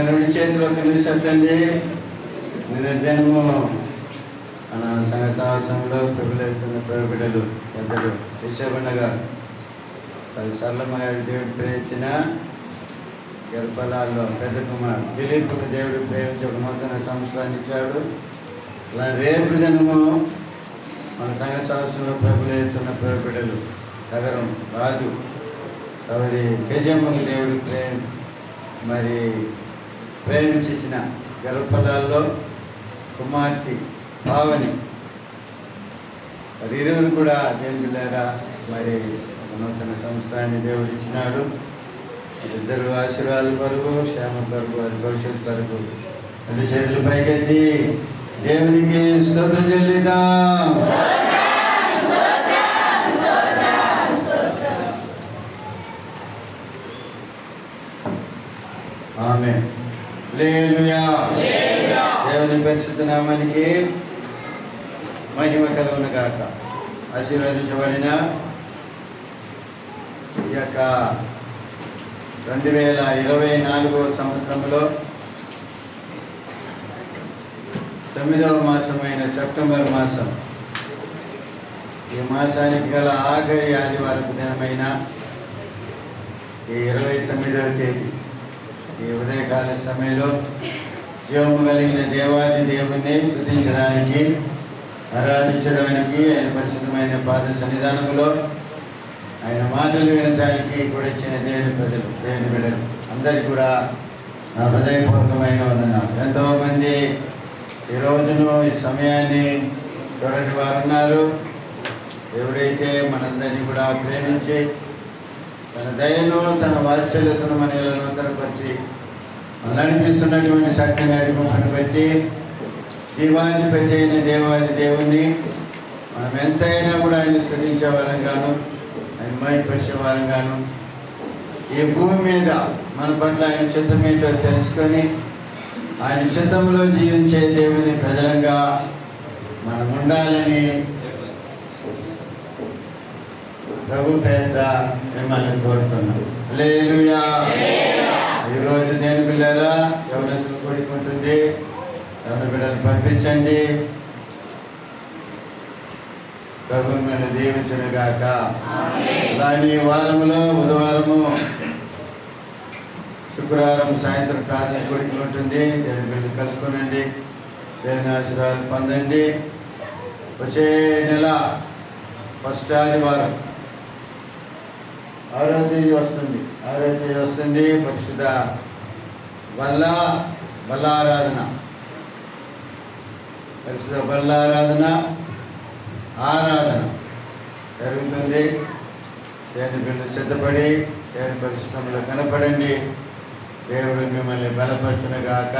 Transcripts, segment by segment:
రెండు చేతులు కలిసెత్తండి. నిరంతరము మన సంఘ సాహసంలో ప్రభుత్వ బిడ్డలు పెద్దలు విశ్వబండ గారు సరళమ్మ గారి దేవుడు ప్రేమించిన గర్భలాల్లో పెద్ద కుమార్ దిలీప్కు దేవుడు ప్రేమించి ఒక నూతన సంవత్సరాన్ని ఇచ్చాడు. అలా రేపు దినము మన సంఘ సాహసంలో ప్రభుత్వ బిడ్డలు నగరం రాజు సవరి కేజమ్మకు దేవుడు ప్రేమించిన గర్భపదాల్లో కుమార్తె భావని మరి ఇరువురు కూడా దేవుని లేరా మరి నూతన సంవత్సరాన్ని దేవుడు ఇచ్చినాడు. ఇద్దరు ఆశీర్వాదాల కొరకు క్షేమ కొరకు వారి భవిష్యత్తు కొరకు రెండు చేతులు పైకెత్తి దేవునికి స్తోత్రం చెల్లిద్దాం. ఆమేన్. హల్లెలూయా. దేవుని పరిశుద్ధ నామానికి మహిమ కలుగును గాక. ఆశీర్వదించబడిన ఈ యొక్క 2024 సంవత్సరంలో 9వ మాసమైన సెప్టెంబర్ మాసం, ఈ మాసానికి గల ఆఖరి ఆదివారపు దినమైన ఈ 29వ తేదీ ఈ ఉదయకాల సమయంలో జీవము కలిగిన దేవాది దేవుణ్ణి స్తుతించడానికి, ఆరాధించడానికి, ఆయన పరిశుద్ధమైన పాద సన్నిధానంలో ఆయన మాటలు వినడానికి కూడా ఇచ్చిన దేవుని ప్రజలు, దేవుని బిడ్డలు అందరికీ కూడా నా హృదయపూర్వకమైన వందనాలు. ఎంతోమంది ఈ రోజును ఈ సమయాన్ని చూడని వారు ఉన్నారు. ఎవడైతే మనందరినీ కూడా ప్రేమించి తన దయను తన వాత్సల్యతను మన ఇళ్లను తరపరిచి మనం నడిపిస్తున్నటువంటి శక్తి నడిపని బట్టి జీవాధిపతి అయిన దేవాది దేవుణ్ణి మనం ఎంతైనా కూడా ఆయన స్తుతించే వారంగాను, ఆయన మహిమపరిచే వారంగాను, ఈ భూమి మీద మన పట్ల ఆయన చిత్తమేంటో తెలుసుకొని ఆయన చిత్తంలో జీవించే దేవుని ప్రజలంగా మనం ఉండాలని ప్రభు పేద మిమ్మల్ని కోరుతున్నాం. హల్లెలూయా. ఈరోజు దేని పిల్లరా ఎవరసలు కూడుకుంటుంది, ఎవరి బిడ్డలు పంపించండి. ప్రభు మిమ్మల్ని దీవించును గాక. అలాగే ఈ వారములో బుధవారము శుక్రవారం సాయంత్రం ప్రార్థన కూడికలు ఉంటుంది. దేవుని బిడ్డలు కలుసుకోనండి, దేవుని ఆశీర్వాదాలు పొందండి. వచ్చే నెల ఫస్ట్ ఆదివారం 6వ తేదీ వస్తుంది. పరిశుద్ధ బల్లారాధన, పరిశుద్ధ బల్లారాధన ఆరాధన జరుగుతుంది. దేవుని బిడ్డలు సిద్ధపడి దేవుని పరిశుద్ధంలో కనపడండి. దేవుడు మిమ్మల్ని బలపరచునుగాక.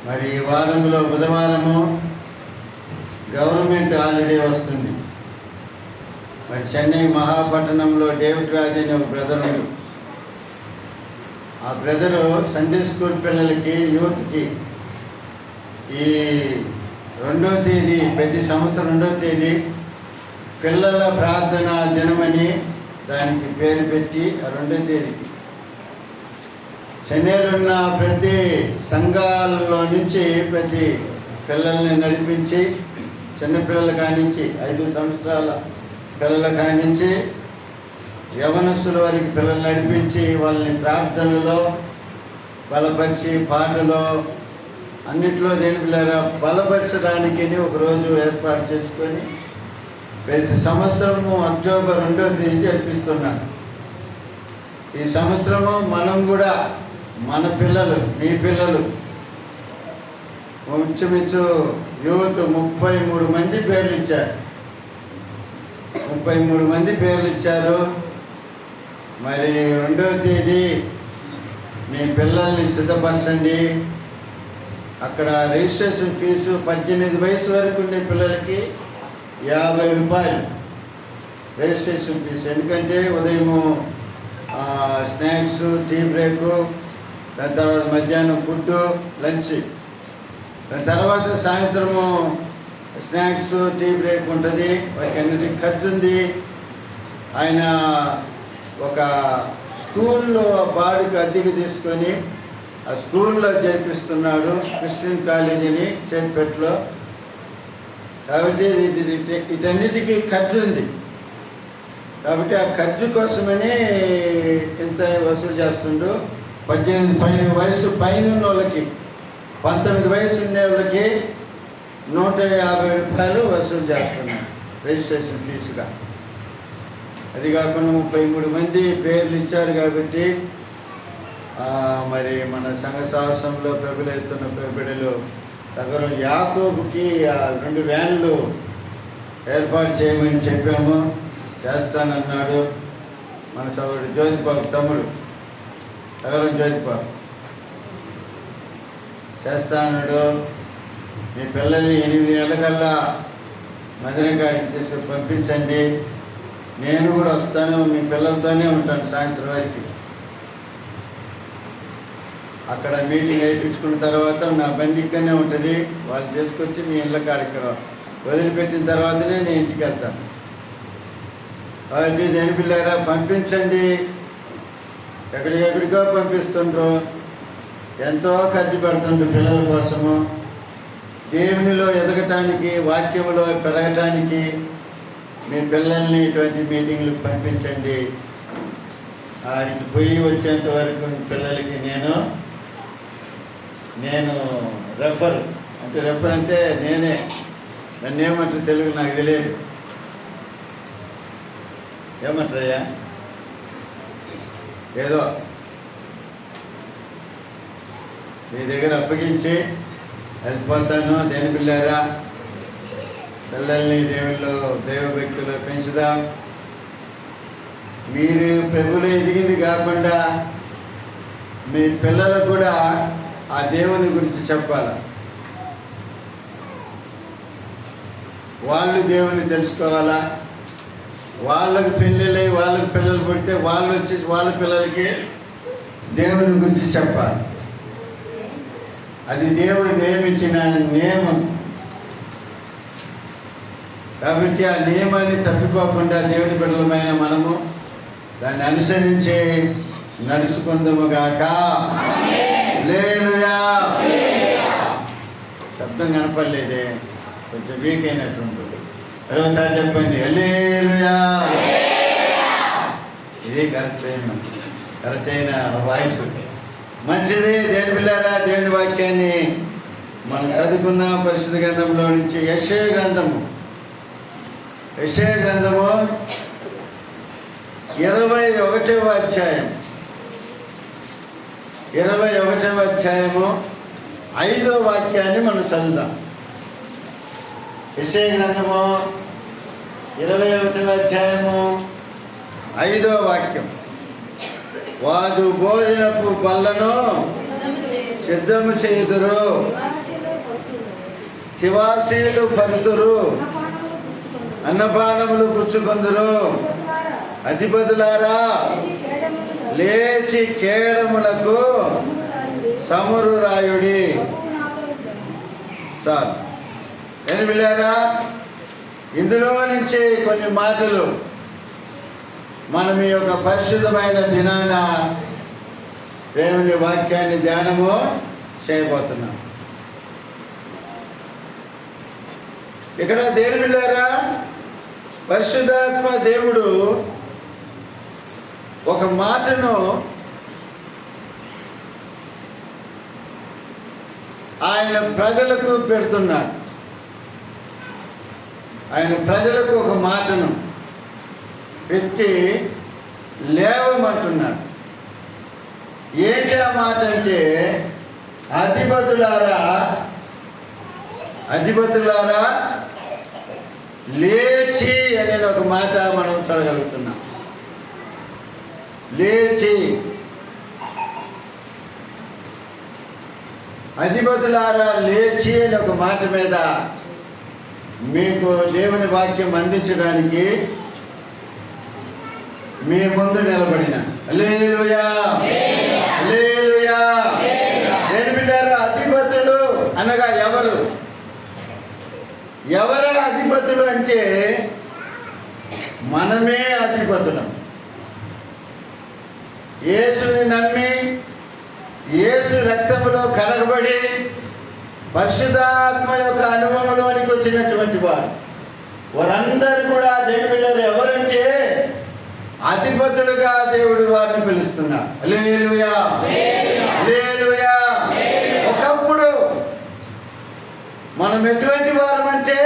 మరి ఈ వారంలో బుధవారము గవర్నమెంట్ హాలిడే వస్తుంది. మరి చెన్నై మహాపట్టణంలో డేవిడ్ రాజ్ అనే ఒక బ్రదర్ ఉంది. ఆ బ్రదరు సండే స్కూల్ పిల్లలకి, యూత్కి ఈ 2వ తేదీ, ప్రతి సంవత్సరం 2వ తేదీ పిల్లల ప్రార్థన దినమని దానికి పేరు పెట్టి ఆ 2వ తేదీకి చెన్నైలో ఉన్న ప్రతి సంఘాలలో నుంచి ప్రతి పిల్లల్ని నడిపించి, చిన్నపిల్లల కానించి 5 సంవత్సరాల పిల్లల కానించి యవనస్తుల వారికి పిల్లలు నడిపించి వాళ్ళని ప్రార్థనలో బలపరిచి, పాటలో అన్నింటిలో దేని పిల్లరా బలపరచడానికి ఒకరోజు ఏర్పాటు చేసుకొని ప్రతి సంవత్సరము అక్టోబర్ 2వ తేదీ జరిపిస్తున్నాను. ఈ సంవత్సరము మనం కూడా మన పిల్లలు, మీ పిల్లలు ఇంచుమించు యూత్ 33 మంది పేర్లు ఇచ్చారు. 33 మంది పేర్లు ఇచ్చారు. మరి 2వ తేదీ మీ పిల్లల్ని సిద్ధపరచండి. అక్కడ రిజిస్ట్రేషన్ ఫీజు 18 వయసు వరకు ఉండే పిల్లలకి ₹50 రిజిస్ట్రేషన్ ఫీజు. ఎందుకంటే ఉదయము స్నాక్స్, టీ బ్రేకు, దాని తర్వాత మధ్యాహ్నం ఫుడ్, లంచ్, దాని తర్వాత సాయంత్రము స్నాక్స్, టీ బ్రేక్ ఉంటుంది. వారికి అన్నిటికీ ఖర్చు ఉంది. ఆయన ఒక స్కూల్లో బాడుకి అద్దెకు తీసుకొని ఆ స్కూల్లో జరిపిస్తున్నాడు, క్రిస్టియన్ కాలేజీని చేతిపెట్టులో. కాబట్టి వీటన్నిటికీ ఖర్చు ఉంది. కాబట్టి ఆ ఖర్చు కోసమని ఇంత వసూలు చేస్తుండు. 18 వయసు పైన ఉన్న వాళ్ళకి, 19 వయసు ఉండే వాళ్ళకి 150 రూపాయలు వసూలు చేస్తున్నాడు రిజిస్ట్రేషన్ ఫీజుగా. అది కాకుండా 33 మంది పేర్లు ఇచ్చారు. కాబట్టి మరి మన సంఘ సాహసంలో ప్రభులెత్తున్న బిడ్డలు దగ్గర యాకోబుకి 2 వ్యాన్లు ఏర్పాటు చేయమని చెప్పాము. చేస్తానన్నాడు. మన సోదరుడు జ్యోతిబాబు తమ్ముడు సగరం జ్యోతిబాబు చేస్తానన్నాడు. మీ పిల్లల్ని 8 నెలలకల్లా మందిరం కాడికి తీసుకొని పంపించండి. నేను కూడా వస్తాను, మీ పిల్లలతోనే ఉంటాను సాయంత్రం వరకు. అక్కడ మీటింగ్ వేయించుకున్న తర్వాత నా బండి ఇక్కడనే ఉంటుంది. వాళ్ళు తీసుకొచ్చి మీ ఇళ్ళ కాడ ఇక్కడ వదిలిపెట్టిన తర్వాతనే నేను ఇంటికి వెళ్తాను. కాబట్టి దేని పిల్లారా పంపించండి. ఎక్కడికో పంపిస్తుండ్రు, ఎంతో ఖర్చు పెడుతుండ్రు పిల్లల కోసము. దేవునిలో ఎదగటానికి, వాక్యంలో పెరగటానికి మీ పిల్లల్ని ఇటువంటి మీటింగ్లకు పంపించండి. ఇటు పోయి వచ్చేంత వరకు మీ పిల్లలకి నేను రెఫర్ అంటే నేనే, నన్ను ఏమంటారు తెలుగు నాకు తెలియదు, ఏమంటారయ్యా, ఏదో మీ దగ్గర అప్పగించి వెళ్ళిపోతాను. దేని పిల్లారా పిల్లల్ని దేవుల్లో దైవభక్తిలో పెంచుదాం. మీరు ప్రభువులో ఎదిగింది కాకుండా మీ పిల్లలకు కూడా ఆ దేవుని గురించి చెప్పాలి. వాళ్ళు దేవుని తెలుసుకోవాలా. వాళ్ళకు పెళ్ళిళ్ళై వాళ్ళకి పిల్లలు పుడితే వాళ్ళు వచ్చి వాళ్ళ పిల్లలకి దేవుని గురించి చెప్పాలి. అది దేవుడు నియమించిన నియమం. కాబట్టి ఆ నియమాన్ని తప్పిపోకుండా దేవుని బిడ్డలమైన మనము దాన్ని అనుసరించి నడుచుకుందాముగాక. హల్లెలూయా. శబ్దం కనపడలేదే, కొంచెం వీక్ అయినట్టుంటుంది. ఒకసారి చెప్పండి, హల్లెలూయా. ఇది కరెక్ట్ అయిన వాయిస్. మంచిది. దేని పిల్లారా దేవుని వాక్యాన్ని మనం చదువుకున్న పరిశుద్ధ గ్రంథంలో నుంచి యెషయా గ్రంథము 21వ అధ్యాయం 5వ వాక్యాన్ని మనం చదువుదాం. యెషయా గ్రంథము 21వ అధ్యాయము 5వ వాక్యం. వారు భోజనపు బల్లను సిద్ధము చేయుదురు, తివాసీలు పరుతురు, అన్నపానములు పుచ్చుకొందురు. అధిపతులారా లేచి కేడములకు సమురు రాయుడి. సార్ నేను వెళ్ళారా, ఇందులో నుంచి కొన్ని మాటలు మనం ఈ యొక్క పరిశుద్ధమైన దినాన దేవుని వాక్యాన్ని ధ్యానము చేయబోతున్నాం. ఇక్కడ దేవుని బిడ్డలారా, పరిశుద్ధాత్మ దేవుడు ఒక మాటను ఆయన ప్రజలకు పెడుతున్నాడు. ఆయన ప్రజలకు ఒక మాటను పెట్టి లేవమంటున్నాడు. ఏంటి ఆ మాట అంటే, అధిపతులారా లేచి అనేది ఒక మాట మనం చూడగలుగుతున్నాం. లేచి, అధిపతులారా లేచి అనే ఒక మాట మీద మీకు దేవుని వాక్యం అందించడానికి మీ ముందు నిలబడిన. హల్లెలూయా, హల్లెలూయా. నేను బిడ్డారు, అధిపతులు అనగా ఎవరు అధిపతులు అంటే మనమే అధిపతులం. యేసుని నమ్మి యేసు రక్తములో కడగబడి పరిశుద్ధాత్మ యొక్క అనుభవంలోనికి వచ్చినటువంటి వారందరూ కూడా దేవుని బిడ్డలు ఎవరంటే అధిపతులుగా దేవుడు వారిని పిలుస్తున్నాడు. హల్లెలూయా, హల్లెలూయా. ఒకప్పుడు మనం ఎటువంటి వారమంటే,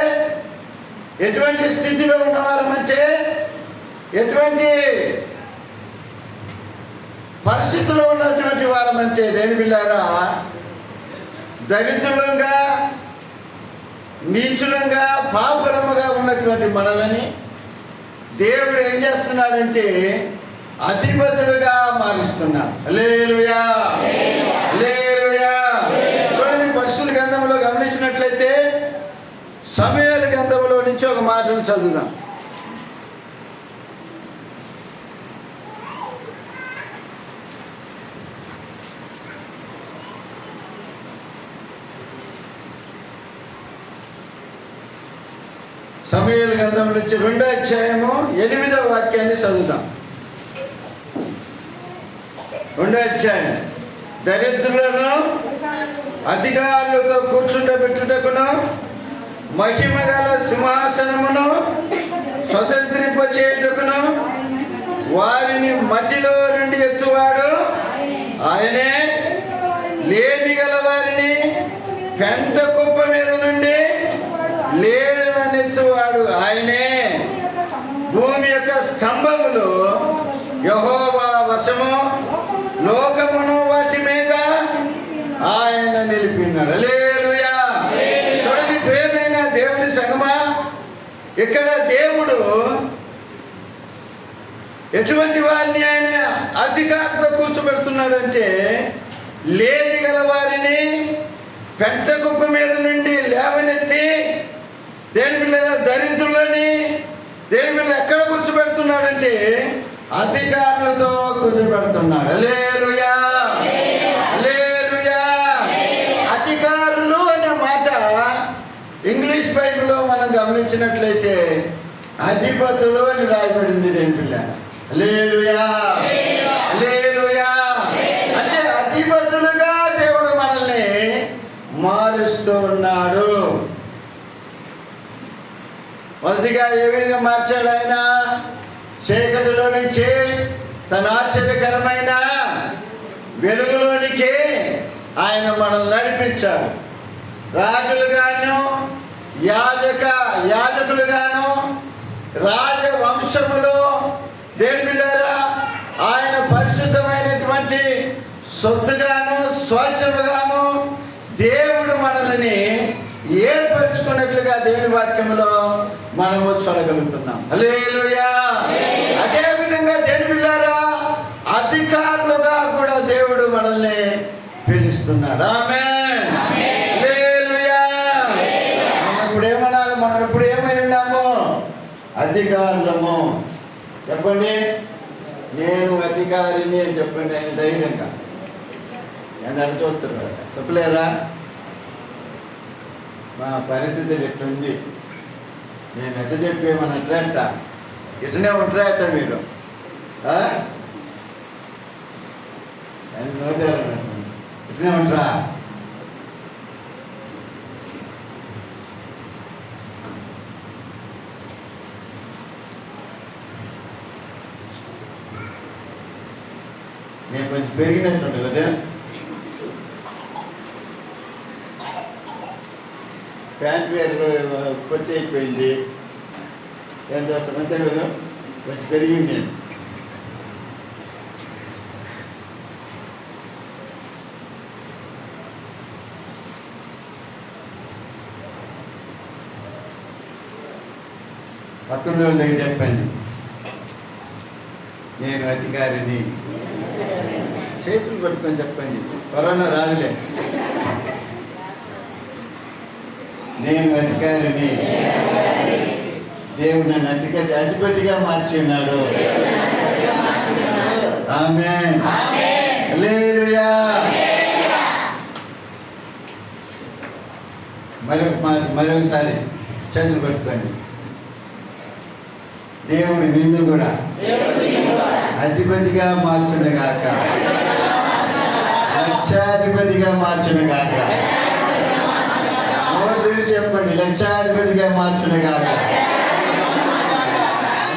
ఎటువంటి స్థితిలో ఉన్నవారమంటే, ఎటువంటి పరిస్థితుల్లో ఉన్నటువంటి వారమంటే దేవుని బిడ్డలారా, దరిద్రులంగా, నీచులంగా, పాపలముగా ఉన్నటువంటి మనల్ని దేవుడు ఏం చేస్తున్నాడంటే అధిపతులుగా మారుస్తున్నాడు. హల్లెలూయా, హల్లెలూయా. చూడండి, పరిశుద్ధ గ్రంథంలో గమనించినట్లయితే సమూయేలు గ్రంథంలో నుంచి ఒక మాటను చదువుదాం. సమూయేలు గ్రంథం నుంచి 2వ అధ్యాయము 8వ వాక్యాన్ని చదువుతాం. 2వ అధ్యాయం. దరిద్రులను అధికారులతో కూర్చుండబెట్టుటకును మహిమ గల సింహాసనమును స్వతంత్రింపచేయుటకును వారిని మధ్యలో నుండి ఎత్తువాడు ఆయనే. లేమి గల వారిని పెంట కుప్ప మీద నుండి లేవనెత్తువాడు ఆయనే. భూమి యొక్క స్తంభములు యెహోవా వశము, లోకమును వాటి మీద ఆయన నిలిపినాడు. హల్లెలూయా. చూడండి ప్రియమైన దేవుని సంగమా, ఇక్కడ దేవుడు ఎటువంటి వారిని ఆయన అధికారంలో కూర్చోబెడుతున్నాడంటే, లేమి గల వారిని పెంట కుప్ప మీద నుండి లేవనెత్తి దేని పిల్లల దరిద్రులని దేని పిల్లలు ఎక్కడ కూర్చోబెడుతున్నాడంటే అధికారులతో కూర్చోబెడుతున్నాడు. హల్లెలూయా, హల్లెలూయా. అధికారులు అనే మాట ఇంగ్లీష్ బైబిల్లో మనం గమనించినట్లయితే అధిపతులు అని రాయబడింది దేని పిల్ల. హల్లెలూయా, హల్లెలూయా. అంటే అధిపతులుగా దేవుడు మనల్ని మారుస్తూ ఉన్నాడు. మొదటిగా ఏ విధంగా మార్చాడు ఆయన? చీకటిలో నుంచి తన ఆశ్చర్యకరమైన వెలుగులోనికి ఆయన మనల్ని నడిపించాడు. రాజులుగాను, యాజకులుగాను, రాజవంశములో దేవుని బిడ్డలారా ఆయన పరిశుద్ధమైనటువంటి సొత్తుగాను, స్వచ్ఛముగాను దేవుడు మనల్ని ఏర్పరచుకున్నట్లుగా దేవుని వాక్యంలో మనము చూడగలుగుతున్నాం. హల్లెలూయా. అదే విధంగా దేవుని బిడ్డలారా అధికారులుగా కూడా దేవుడు మనల్ని పిలుస్తున్నాడు. ఆమేన్, హల్లెలూయా. మనం ఇప్పుడు ఏమనాలి? మనం ఇప్పుడు ఏమై ఉన్నాము? అధికారులము. చెప్పండి, నేను అధికారిని అని చెప్పండి. ఆయన ధైర్యంగా ఏంటంటే చూస్తున్నారు. చెప్పలేరా? మా పరిస్థితి ఎట్టుంది, నేను ఎట్లా చెప్పేమని అట్లంట ఇట్లనే ఉంటారట మీరు ఇట్లనే ఉంటారా? నేను కొంచెం పెరిగినట్టుండే కదా, ప్యాంట్ వేరు కొట్టి అయిపోయింది. ఏం చేస్తాం అంతే కదా, కొంచెం పెరిగింది. పక్కన రోజుల దగ్గర చెప్పండి, నేను అధికారిని. చేతులు పట్టుకొని చెప్పండి, కరోనా రాదులే. నేను అధికారిని, దేవుడు నన్ను అధిపతిగా మార్చి ఉన్నాడు. ఆమేన్, హల్లెలూయా. మరొకసారి చేతులు పట్టుకోండి. దేవుడి విందు కూడా అధిపతిగా మార్చునుగాక, లక్షాధిపతిగా మార్చునుగాక. తెలిసి చెప్పండి, లక్షాధిపతిగా మార్చునుగాక.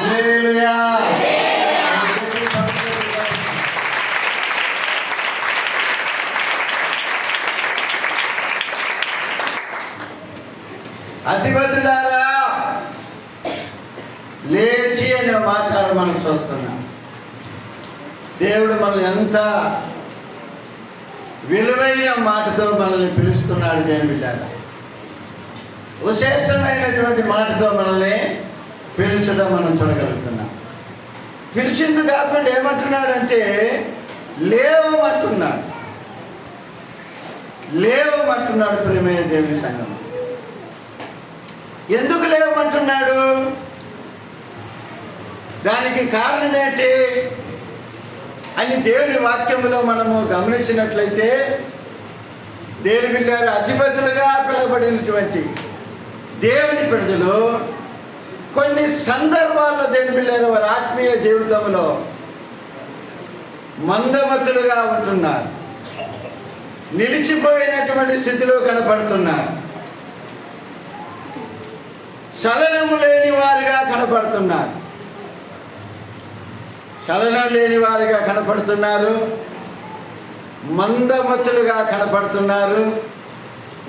హల్లెలూయా. అధిపతులారా లేచి అనే మాట్లాడు మనం చూస్తున్నాం. దేవుడు మనల్ని ఎంత విలువైన మాటతో మనల్ని పిలుస్తున్నాడు. దేవుని బిడ్డలారా, విశేషమైనటువంటి మాటతో మనల్ని పిలుచడం మనం చూడగలుగుతున్నాం. పిలిచింది కాకుండా ఏమంటున్నాడంటే లేవమంటున్నాడు. లేవమంటున్నాడు. ప్రియమైన దేవుని సంఘం, ఎందుకు లేవమంటున్నాడు? దానికి కారణం ఏంటి అని దేవుని వాక్యములో మనము గమనించినట్లయితే, దేవుని బిడ్డలారా, అధిపతులుగా పిలువబడినటువంటి దేవుని ప్రజలు కొన్ని సందర్భాల్లో దేవుని బిడ్డలారా వారి ఆత్మీయ జీవితంలో మందమతులుగా ఉంటున్నారు, నిలిచిపోయినటువంటి స్థితిలో కనపడుతున్నారు, చలనము లేని వారిగా కనపడుతున్నారు, చలనం లేని వారిగా కనపడుతున్నారు, మందమతులుగా కనపడుతున్నారు,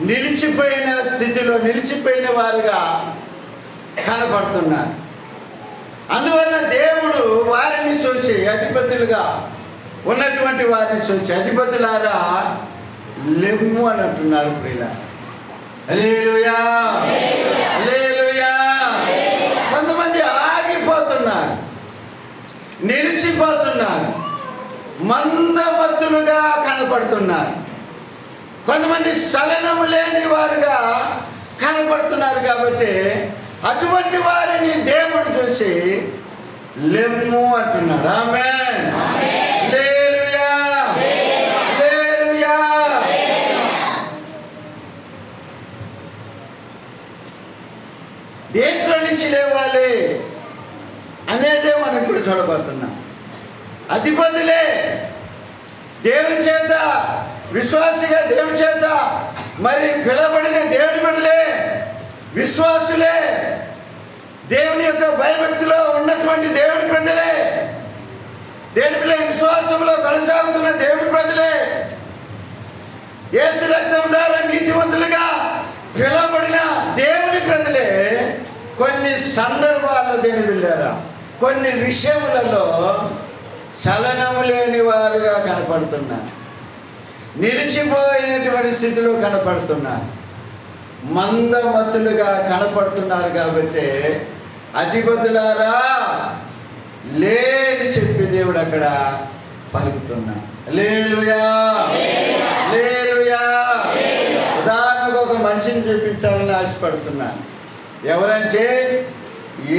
నిలిచిపోయిన స్థితిలో నిలిచిపోయిన వారుగా కనపడుతున్నారు. అందువల్ల దేవుడు వారిని చూసి, అధిపతులుగా ఉన్నటువంటి వారిని చూసి, అధిపతులారా లెమ్ము అని అంటున్నాడు. ప్రియులారా, హల్లెలూయా, హల్లెలూయా. కొంతమంది ఆగిపోతున్నారు, నిలిచిపోతున్నారు, మందమతులుగా కనపడుతున్నారు. కొంతమంది చలనము లేని వారుగా కనపడుతున్నారు. కాబట్టి అటువంటి వారిని దేవుడు చూసి లెమ్ము అంటున్నాడు. ఆమేన్, హల్లెలూయా, హల్లెలూయా. దేంట్లో నుంచి లేవాలి అనేదే మనం ఇప్పుడు చూడబోతున్నాం. అధిపతులే, దేవుని చేత విశ్వాసిగా దేవుని చేత మరి పిలవబడిన దేవుని బిడ్డలే, విశ్వాసులే, దేవుని యొక్క భయభక్తిలో ఉన్నటువంటి దేవుని ప్రజలే, దేవుని పిల్ల విశ్వాసంలో కొనసాగుతున్న దేవుని ప్రజలే, యేసు రక్తం ద్వారా నీతివంతులుగా పిలవబడిన దేవుని ప్రజలే కొన్ని సందర్భాల్లో దేవుని బిడ్డలారా కొన్ని విషయములలో చలనము లేని వారుగా కనపడుతున్నారు, నిలిచిపోయినటువంటి స్థితిలో కనపడుతున్నారు, మందమతులుగా కనపడుతున్నారు. కాబట్టి అధిపతులారా లేని చెప్పి దేవుడు అక్కడ పలుకుతున్నాడు. హల్లెలూయా, హల్లెలూయా. ఉదాహరణకు ఒక మనిషిని చూపించాలని ఆశపడుతున్నాను. ఎవరంటే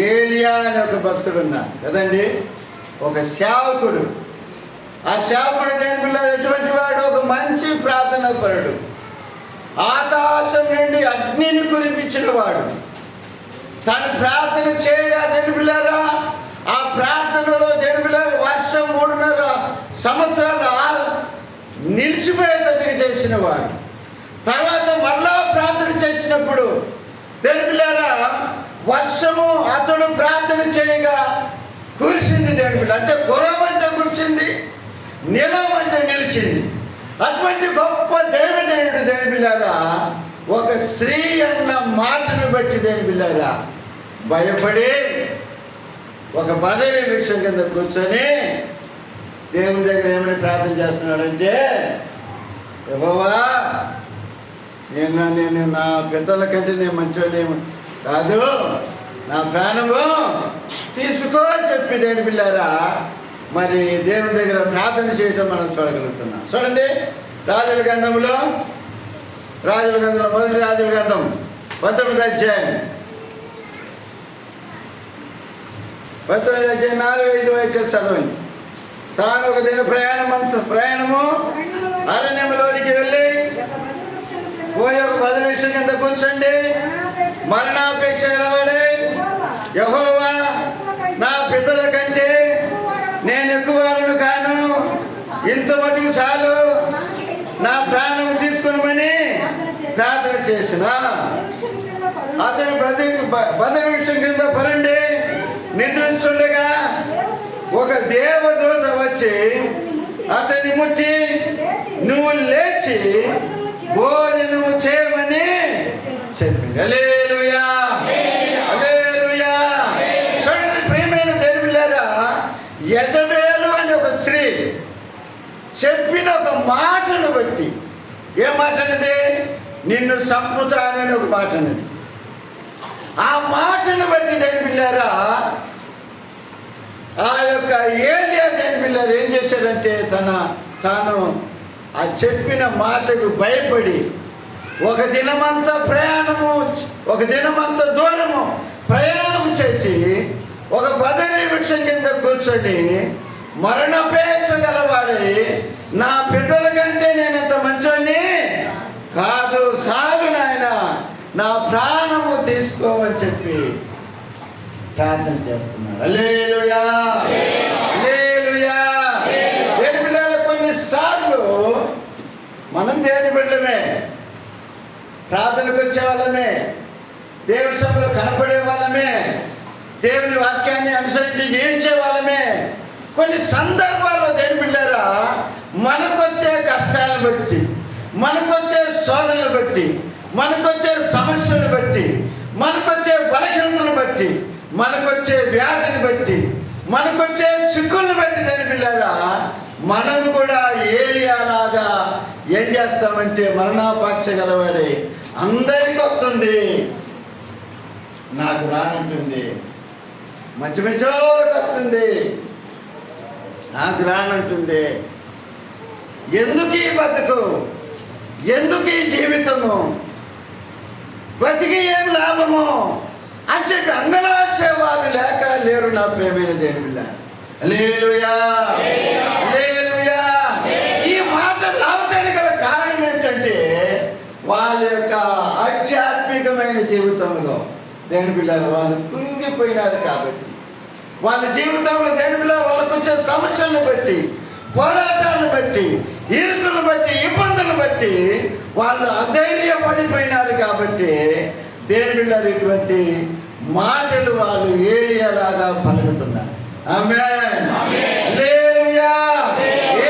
ఏలియా అని ఒక భక్తుడు ఉన్నాడు కదండి, ఒక సేవకుడు. ఆ సేవకుడు దేని పిల్లలు ఎటువంటి వాడు? ఒక మంచి ప్రార్థన పరుడు, ఆకాశం నుండి అగ్నిని కురిపించిన వాడు. తను ప్రార్థన చేయగా దేని పిల్లరా ఆ ప్రార్థనలో దేని పిల్లలు వర్షం 3.5 సంవత్సరాలు నిలిచిపోయేటట్టుగా చేసిన వాడు. తర్వాత మళ్ళా ప్రార్థన చేసినప్పుడు దేని పిల్లరా వర్షము అతడు ప్రార్థన చేయగా కురిసింది. దేని పిల్ల అంటే కురవంటే కురిసింది, నిలవంటే నిలిచింది. అటువంటి గొప్ప దేవదేవుడు దేని పిల్లరా ఒక స్త్రీ అన్న మాటను బట్టి దేని పిల్లరా భయపడి ఒక బదరి వృక్షం కింద కూర్చొని దేవుని దగ్గర ఏమని ప్రార్థన చేస్తున్నాడంటే, యెహోవా నేను నా బిడ్డల కంటే నేను మంచివాడేమో కాదు, నా ప్రాణము తీసుకో చెప్పి దేని పిల్లారా మరి దేవుని దగ్గర ప్రార్థన చేయటం మనం చూడగలుగుతున్నాం. చూడండి రాజుల గ్రంథంలో మొదటి రాజుల గ్రంథం 19వ అధ్యాయం 4-5 వాక్యాలు చదవండి. తాను ఒక దిన ప్రయాణము అరణ్యంలోనికి వెళ్ళి పోయి ఒక బదరివృక్షం కింద కూర్చోండి, మరణాపేక్ష ఎలవాడే, యెహోవా నా పితరుల కంటే నేను ఎక్కువ మటుకు చాలు, నా ప్రాణం తీసుకునమని ప్రార్థన చేసిన. అతను బదరి వృక్షం కింద పరుండి నిద్రించుండగా ఒక దేవదూత వచ్చి అతన్ని ముట్టి, నువ్వు లేచి భోజనము చేయమని చెప్పింది. హల్లెలూయా, హల్లెలూయా. చూడండి ప్రియమైన దేవుని బిడ్డలారా, యెజబెలు అనే ఒక స్త్రీ చెప్పిన ఒక మాటను బట్టి, ఏ మాట అనేది? నిన్ను చంపుతానని ఒక మాట అనేది. ఆ మాటను బట్టి దేవుని బిడ్డలారా, ఆ యొక్క ఏలియా దేవుని బిడ్డలారా ఏం చేశాడంటే తాను ఆ చెప్పిన మాటకు భయపడి ఒక దినమంతా దూరము ప్రయాణం చేసి ఒక బదరీ వృక్షం కింద కూర్చొని మరణాపేక్ష గలవాడి, నా పిల్లల కంటే నేను ఎంత మంచోని కాదు, సాగు నాయన, నా ప్రాణము తీసుకోవని చెప్పి ప్రార్థన చేస్తున్నాడు. హల్లెలూయా, హల్లెలూయా. దేవుని బిడ్డలారా, కొన్నిసార్లు మనం దేవుని బిడ్డలమే, ప్రార్థనకు వచ్చే వాళ్ళమే, దేవుడి సభలో కనపడే వాళ్ళమే, దేవుని వాక్యాన్ని అనుసరించి జీవించే వాళ్ళమే. కొన్ని సందర్భాల్లో దేవుని బిడ్డలారా, మనకొచ్చే కష్టాలను బట్టి, మనకొచ్చే శోధనలు బట్టి, మనకొచ్చే సమస్యలు బట్టి, మనకొచ్చే బలహీనతలను బట్టి, మనకొచ్చే వ్యాధిని బట్టి, మనకొచ్చే చిక్కులను బట్టి దేవుని బిడ్డలారా, మనము కూడా ఏలియాలాగా ఏం చేస్తామంటే మరణాపేక్ష గలవాడే, అందరికీ వస్తుంది, నాకు రానంటుంది. మంచి మంచోళ్ళకి వస్తుంది, నాకు రానంటుంది. ఎందుకు ఈ బతుకు, ఎందుకు ఈ జీవితము, బతికి ఏం లాభము అని చెప్పి అంగలార్చే వాళ్ళు లేరు నా ప్రియమైన దేవుని బిడ్డలారా. హల్లెలూయా, హల్లెలూయా. ఈ మాట రావటానికి గల కారణం ఏంటంటే వాళ్ళ యొక్క ఆధ్యాత్మికమైన జీవితంలో దేవుని బిడ్డలారా వాళ్ళు కుంగిపోయినారు కాబట్టి, వాళ్ళ జీవితంలో దేవుని బిడ్డలారా వాళ్ళకు వచ్చే సమస్యలను బట్టి, పోరాటాలను బట్టి, ఇరుకులను బట్టి, ఇబ్బందులను బట్టి వాళ్ళు అధైర్యపడిపోయినారు కాబట్టి దేవుని బిడ్డలారా ఇటువంటి మాటలు వాళ్ళు ఏలియాలాగా పలుకుతున్నారు. ఆమేన్, హల్లెలూయా.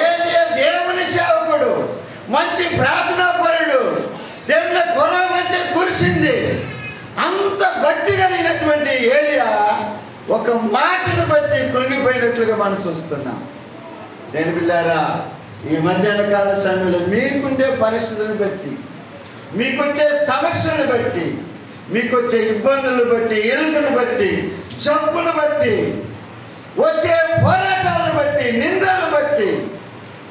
ఏలియా దేవుని సేవకుడు, మంచి ప్రార్థనాపరుడు, దేవుని గుర్రం అంటే కురిసింది. అంత భక్తి కలిగినటువంటి ఏలియా ఒక మాటను బట్టి కృంగిపోయినట్లుగా మనం చూస్తున్నాం. దేవుని బిడ్డలారా, ఈ మధ్యాహ్న కాల సమయంలో మీకుండే పరిస్థితులను బట్టి, మీకొచ్చే సమస్యలను బట్టి, మీకొచ్చే ఇబ్బందులను బట్టి, ఇరుకును బట్టి, జబ్బును బట్టి, వచ్చే పోరాటాలను బట్టి, నిందలను బట్టి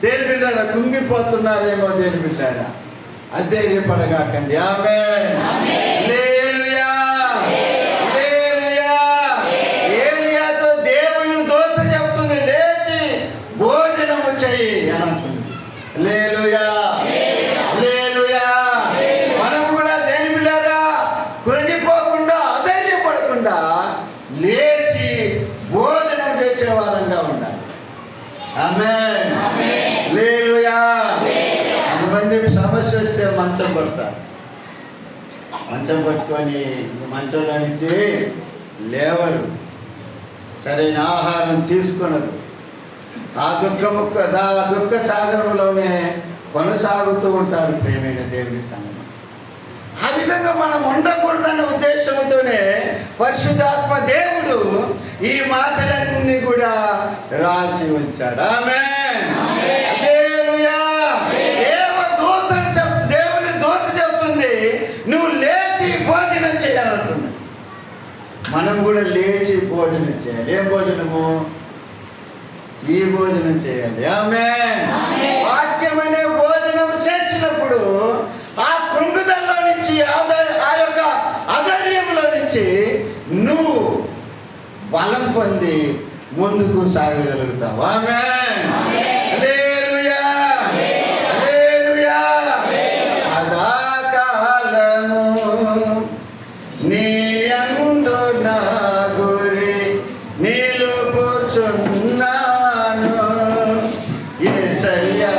దేవుని బిడ్డలారా కుంగిపోతున్నారేమో. దేవుని బిడ్డలారా అధైర్యపడగాకండి. ఆమేన్, హల్లెలూయా, హల్లెలూయా. ఏలియాతో దేవుని దూత చెప్తుంది, లేచి భోజనము చెయ్యి అని అంటుంది. హల్లెలూయా, హల్లెలూయా. మనం కూడా దేవుని బిడ్డలారా కృంగిపోకుండా, అధైర్యపడకుండా లేచి భోజనం చేసే వారంగా ఉండాలి. ఆమేన్, హల్లెలూయా. కొంతమందికి సమస్య వస్తే మంచం పడతారు, మంచం పట్టుకొని మంచంలో నుంచి లేవరు, సరైన ఆహారం తీసుకునరు, ఆ దుఃఖ సాగరంలోనే కొనసాగుతూ ఉంటారు. ప్రియమైన దేవుని సంగతి ఆ విధంగా మనం ఉండకూడదన్న ఉద్దేశంతోనే పరిశుద్ధాత్మ దేవుడు ఈ మాటలన్నీ కూడా రాసి ఉంచాడు. ఆమేన్, హల్లెలూయా. దేవుని దూత చెప్తుంది, నువ్వు లేచి భోజనం చేయాలంటున్నాడు. మనం కూడా లేచి భోజనం చేయాలి. ఏం భోజనము? ఈ భోజనం చేయాలి. ఆమేన్. వాక్యం అనే భోజనం చేసినప్పుడు ఆ కృంగుదల్లో నుంచి, ఆ యొక్క అధైర్యంలో నుంచి నువ్వు బలం పొంది ముందుకు సాగగలుగుతావు. ఆమేన్, హల్లెలూయా, హల్లెలూయా. సదాకాలము నీ యందు నా గురి నిలుపుచున్నాను యేసయ్యా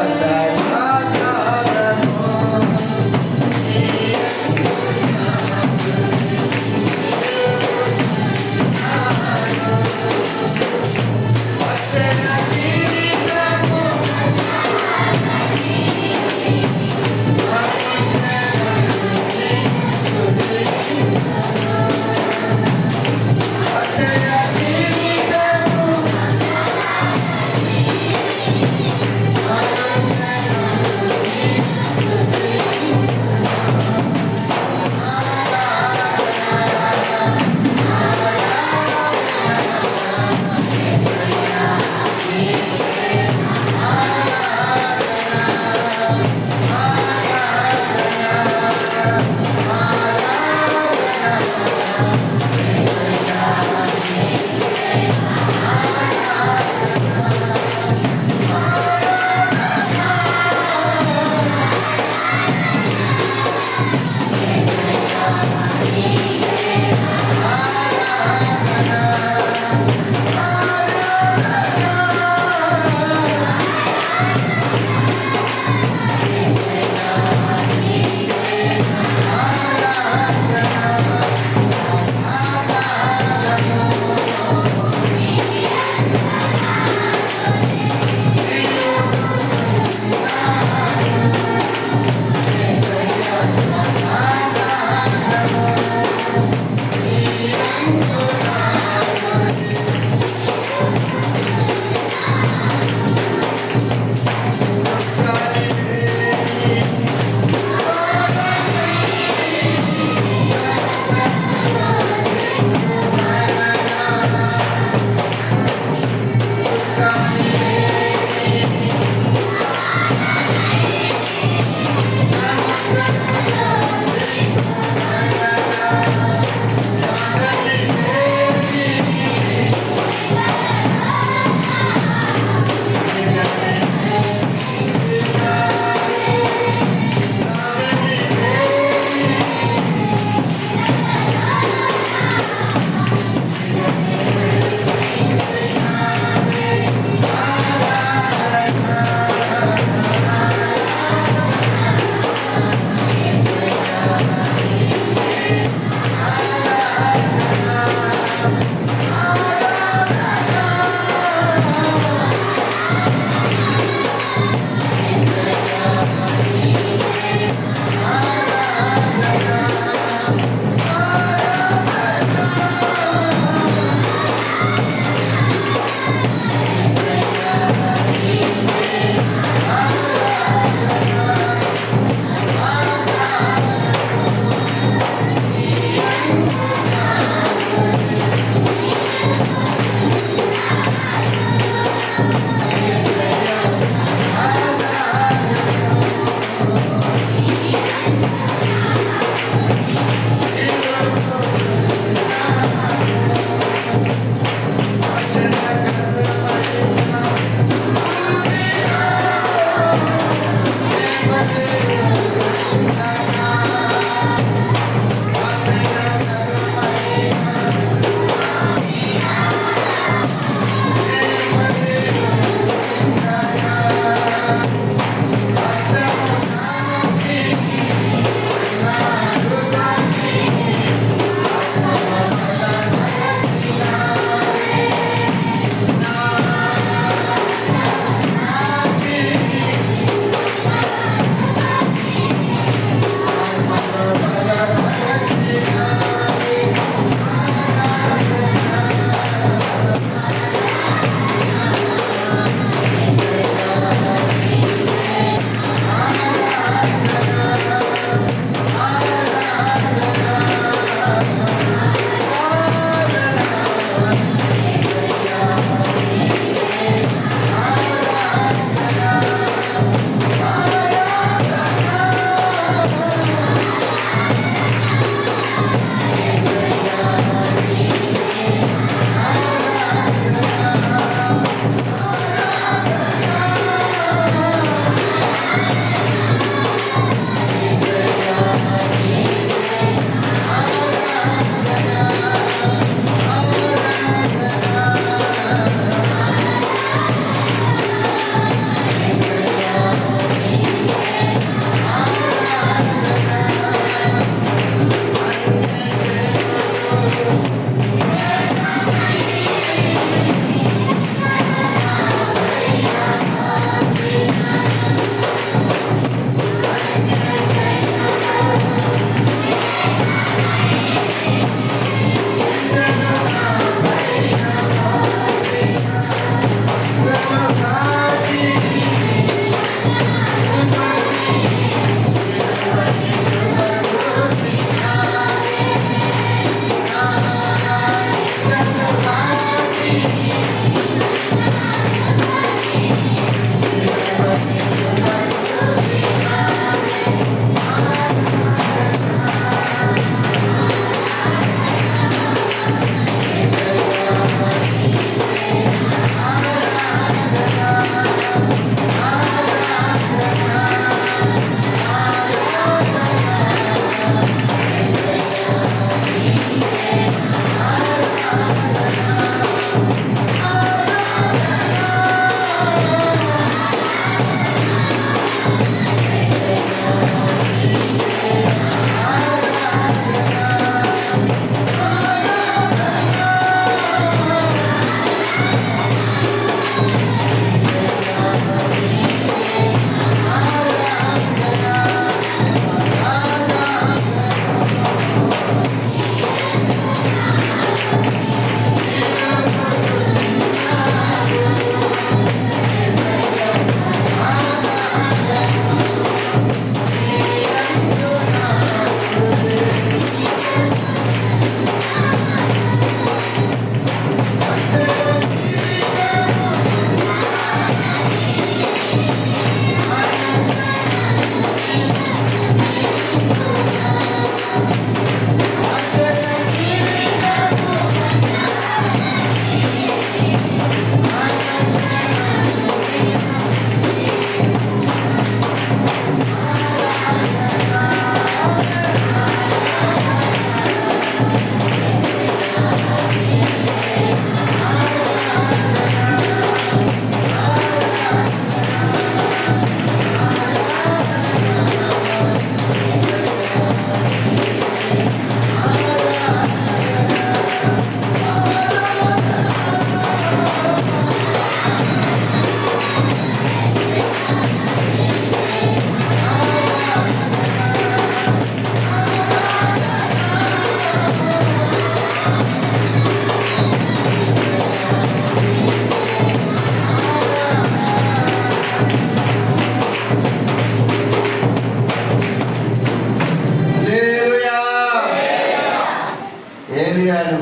ఏలియాను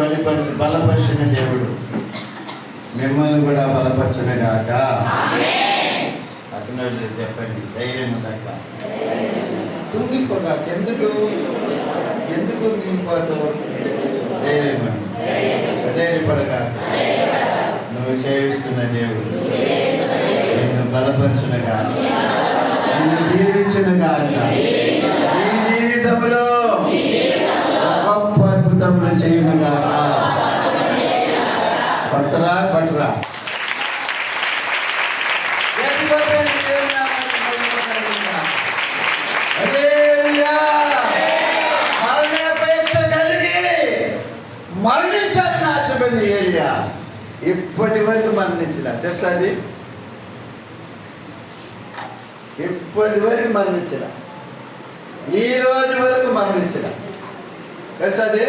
బలపరిచిన దేవుడు మిమ్మల్ని కూడా బలపరచునుగాక. అతను చెప్పండి, ధైర్యం దక్క కుంగిపోగా. ఎందుకు కుంగిపోతావు? ధైర్యం ధైర్యపడగా. నువ్వు సేవిస్తున్న దేవుడు నిన్ను బలపరచునుగా, నిన్ను దీవించునుగాక. ఈ జీవితంలో గొప్ప అద్భుతములు చేయునుగాక. పట్టరా మరణాపేక్ష కలిగి మరణించాలని ఆశపడిన ఏలియా ఇప్పటి వరకు మరణించిన తెలుసా? అది ఇప్పటి వరకు మరణించిన, ఈ రోజు వరకు మరణించిన తెలుసా? అది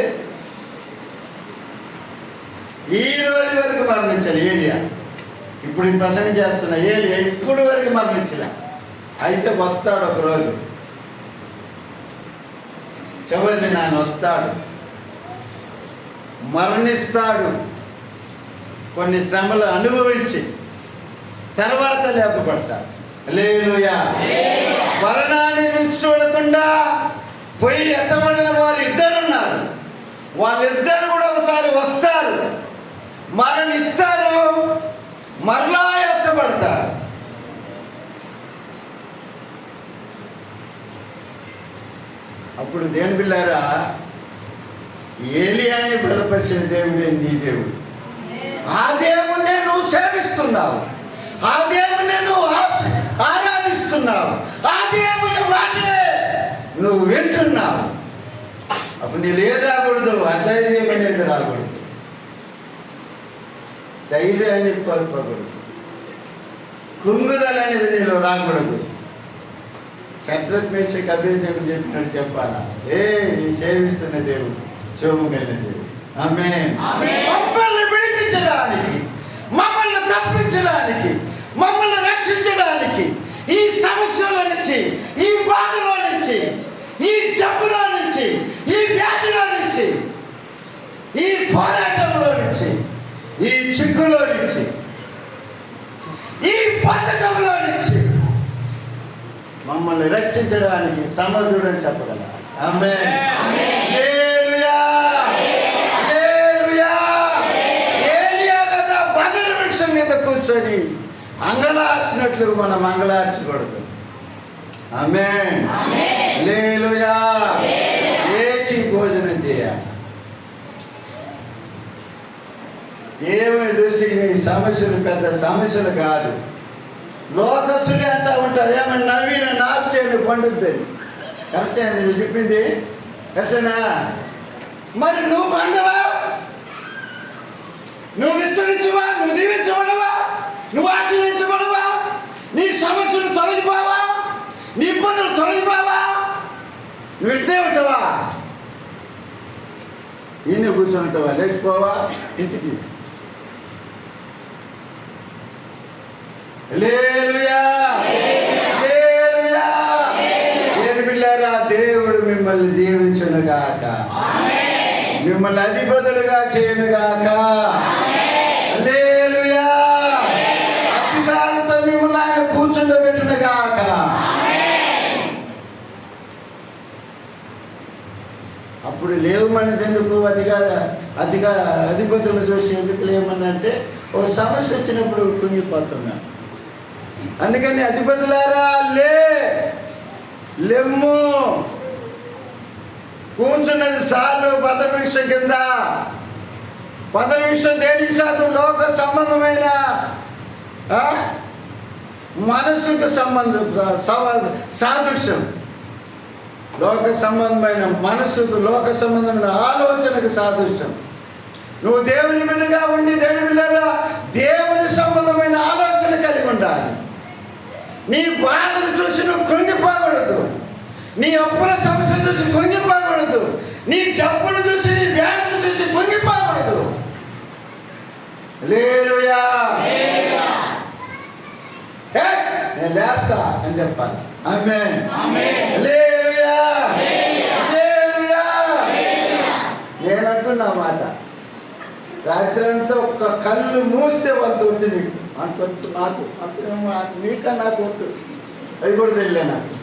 ఈ రోజు వరకు మరణించాలి ఏలియా. ఇప్పుడు ఈ ప్రసంగం చేస్తున్న ఏలియా ఇప్పుడు వరకు మరణించిన. అయితే వస్తాడు ఒకరోజు, చివరి నాన్న వస్తాడు, మరణిస్తాడు, కొన్ని శ్రమలు అనుభవించి తర్వాత లేపబడతాడు. హల్లెలూయా. మరణాన్ని రుచి చూడకుండా పోయి ఎత్తబడిన వారు ఇద్దరున్నారు. వాళ్ళిద్దరు కూడా ఒకసారి వస్తారు, మరణిస్తారు, మరలా ఎత్తబడతారు. అప్పుడు దేని బిళ్ళారా, ఏలియాని బలపరిచిన దేవుడే నీ దేవుడు. ఆ దేవుణ్ణే నువ్వు సేవిస్తున్నావు, ఆ దేవుణ్ణే నువ్వు ఆరాధిస్తున్నావు, ఆ దేవుని మాటలే నువ్వు వింటున్నావు. అప్పుడు నీళ్ళు ఏది రాకూడదు, అధైర్యం అనేది రాకూడదు, ధైర్యాన్ని కోల్పోకూడదు, కృంగుదల అనేది నీలో రాకూడదు. సెంట్రల్ మేషకి అభివృద్ధి చెప్పినట్టు చెప్పాలా, నీ సేవిస్తున్న దేవుడు శోభం కలిగిన దేవుడు. ఆమేన్. మమ్మల్ని విడిపించడానికి, మమ్మల్ని తప్పించడానికి, మమ్మల్ని రక్షించడానికి, ఈ సమస్యల నుంచి, ఈ బాధలో నుంచి, ఈ జబ్బులో నుంచి, ఈ వ్యాధిలో నుంచి, ఈ పోరాటంలో నుంచి, ఈ చిక్కులో నుంచి, ఈ బద్ధకంలో నుంచి మమ్మల్ని రక్షించడానికి సమర్థుడని చెప్పగల. ఆమేన్. హల్లెలూయా. హల్లెలూయా. ఏలియా కదా బదరు వృక్షం మీద కూర్చొని అంగలార్చినట్లు మనం అంగలార్చకూడదు. ఆమేన్. హల్లెలూయా. లేచి భోజనం చేయాలి. దేవుని దృష్టికి నీ సమస్యలు పెద్ద సమస్యలు కాదు. లోకస్తులే అంటూ ఉంటారు, ఏమన్నా నవీన నాకు చేయండి పండుద్దని. కరెక్టే నేను చెప్పింది, కరెక్టేనా? మరి నువ్వు పండవా? నువ్వు విస్తరించవా? నువ్వు దీవించబడవా? నువ్వు ఆశీర్వించబడవా? నీ సమస్యలు తొలగిపోవా? నీ ఇబ్బందులు తొలగిపోవా? నువ్వు ఇట్లే ఉంటావా? ఈయన కూర్చొని ఉంటావా? లేచిపోవా ఇంటికి? హల్లెలూయా. హల్లెలూయా. ఏడు బిళ్ళారా, దేవుడు మిమ్మల్ని దీవించునుగాక, మిమ్మల్ని అధిపతులుగా చేయునుగాక. హల్లెలూయా. అధికారంతో మిమ్మల్ని ఆయన కూర్చుండబెట్టునుగాక. అప్పుడు లేవమన్నది ఎందుకు? అధిపతులు చూసి ఎందుకు లేవమన్నంటే ఓ సమస్య వచ్చినప్పుడు కుంగిపోతున్నా. అందుకని అధిపతులారా లెమ్ము, కూర్చున్నది సార్లు పదవృక్షం కింద. పదవృక్షం దేనికి సాధు? లోక సంబంధమైన మనసుకు సాదృశ్యం. లోక సంబంధమైన మనసుకు, లోక సంబంధమైన ఆలోచనకు సాదృశ్యం. నువ్వు దేవుని బిడ్డగా ఉండి దేవుని సంబంధమైన ఆలోచన కలిగి ఉండాలి. నీ బాధను చూసి నువ్వు కుంగిపోకూడదు, నీ అప్పుల సమస్య చూసి కుంగిపోకూడదు, నీ జబ్బును చూసి, నీ వ్యాధులు చూసి కుంగిపోకూడదు. హల్లెలూయా. నేను లేస్తా అని చెప్పాలి. ఆమేన్. హల్లెలూయా. హల్లెలూయా. నేనంటున్నా మాట, రాత్రి అంతా ఒక్క కళ్ళు మూస్తే అంత ఒట్టు నీకు, అంత ఒట్టు నాకు, అంత నీక నాకు ఒట్టు, అది కూడా తెలియలే నాకు,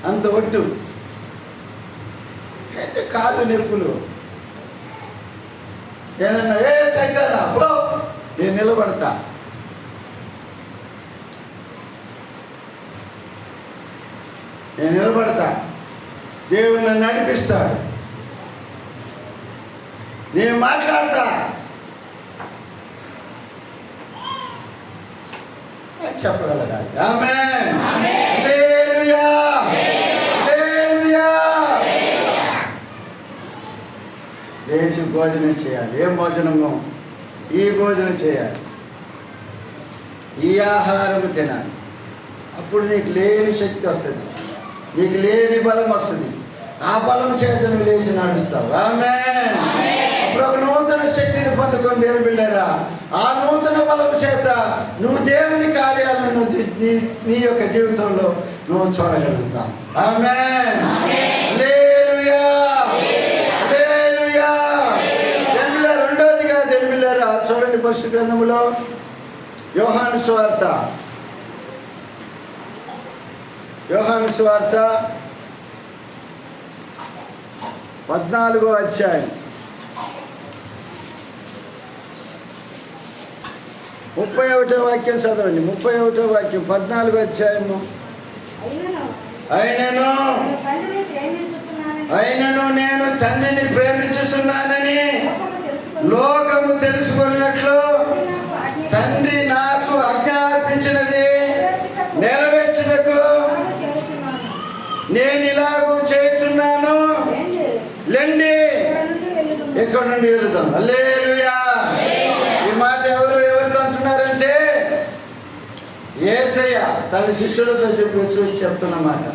అంత ఒట్టు. అయితే కాళ్ళు నొప్పులు, ఏమన్నా ఏ సైతానా పో, నేను నిలబడతా. నేను నిలబడతా, దేవుడు నన్ను నడిపిస్తాడు, నేను మాట్లాడతా అని చెప్పగలగాలి. ఆమేన్. హల్లెలూయా. హల్లెలూయా. లేచి భోజనం చేయాలి. ఏం భోజనము? ఈ భోజనం చేయాలి, ఈ ఆహారం తినాలి. అప్పుడు నీకు లేని శక్తి వస్తుంది, నీకు లేని బలం వస్తుంది. ఆ బలం చేత నువ్వు లేచి నడుస్తావు. ఆమేన్. అప్పుడు ఒక నూతన శక్తిని పొందుకొని దేవుని బిడ్డలారా, ఆ నూతన బలం చేత నువ్వు దేవుని కార్యాలను నీ యొక్క జీవితంలో నువ్వు చూడగలుగుతావు. ఆమేన్. హల్లెలూయా. హల్లెలూయా. రెండవదిగా దేవుని బిడ్డలారా చూడండి, పరిశుద్ధ గ్రంథములో యోహాను సువార్త 14వ అధ్యాయం 31వ వాక్యం చదవండి. 31వ వాక్యం 14వ అధ్యాయము. అయినను నేను తండ్రిని ప్రేమించుచున్నానని లోకము తెలుసుకున్నట్లు తండ్రి నాకు ఆజ్ఞాపించినది నెరవేర్చుటకు నేను ఇలాగూ చేస్తున్నాను. లెండి, ఇక్కడ నుండి వెళుదాం. హల్లెలూయా. ఈ మాట ఎవరితో అంటున్నారంటే యేసయ్య తన శిష్యులతో చూసి చెప్తున్నమాట.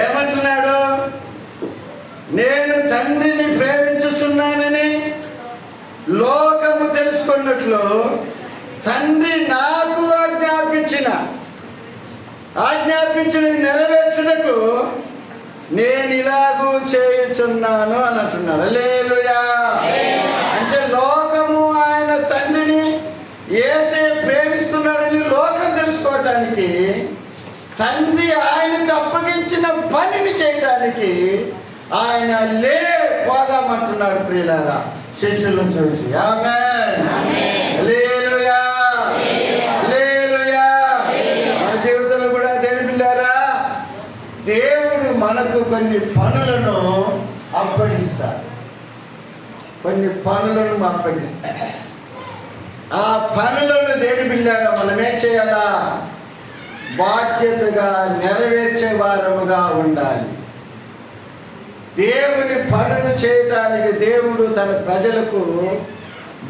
ఏమంటున్నాడు? నేను తండ్రిని ప్రేమించుచున్నానని లోకము తెలుసుకున్నట్లు తండ్రి నాకు ఆజ్ఞాపించినది నెరవేర్చుటకు నేను ఇలాగూ చేయుచున్నాను అని అంటున్నాడు. హల్లెలూయా. అంటే లోకము ఆయన తండ్రిని యేసయ్య ప్రేమిస్తున్నాడని లోకం తెలుసుకోవటానికి, తండ్రి ఆయనకు అప్పగించిన పనిని చేయటానికి ఆయన పోదామంటున్నాడు. ప్రియులారా, శిష్యులను చూసి. ఆమేన్. హల్లెలూయా. హల్లెలూయా. మన జీవితంలో కూడా దేవులారా, దేవుడు మనకు కొన్ని పనులను అప్పగిస్తాడు. ఆ పనులను దేవులారా మనం ఏం చేయాలా? బాధ్యతగా నెరవేర్చే వారముగా ఉండాలి. దేవుని పనులు చేయటానికి దేవుడు తన ప్రజలకు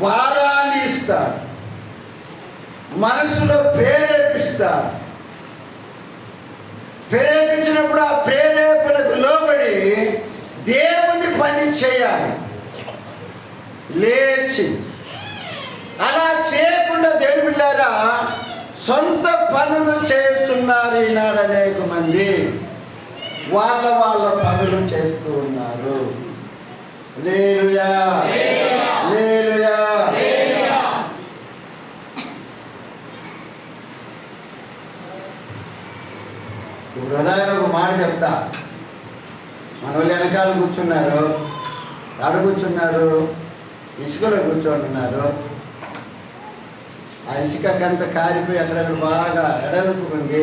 భారాన్ని ఇస్తాడు, మనసులో ప్రేరేపిస్తాడు. ప్రేరేపించినప్పుడు ఆ ప్రేరేపణకు లోబడి దేవుని పని చేయాలి. లేచి అలా చేయకుండా దేవుని బిడ్డలారా సొంత పనులు చేస్తున్నారు ఈనాడు. అనేక మంది వాళ్ళ పనులు చేస్తూ ఉన్నారు. హల్లెలూయా. హల్లెలూయా. ప్రధాన ఒక మాట చెప్తా. మన వాళ్ళు వెనకాల కూర్చున్నారు, కూర్చున్నారు, ఇసుకలో కూర్చోంటున్నారు. ఆ ఇసుకంత కారిపోయి అక్కడక్కడ బాగా ఎడలుపుకుంది.